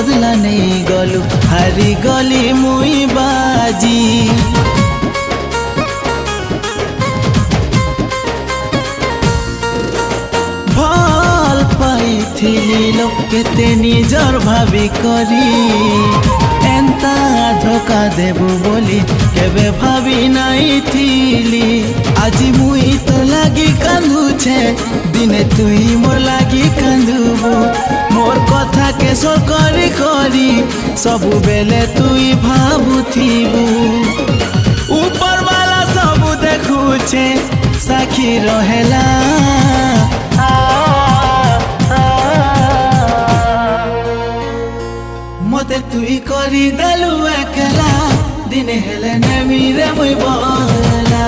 बदला नहीं गलु हारी गली मुई बाजी भल पाइथिली लोक केते निजर भाभी करी एंता धोखा देबु बोली केबे भाभी नहीं थिली आज मुई तो लागी कांदुछे दिने तुई मोर लागी कांदुबु मोर कथा के सो करी करी सबु बेले तुई भाबुथिबु ऊपर वाला सबु देखुछे साखी रहेला मते तुई करी देलु एकला दिने हेले नेमी रे मुई बोला।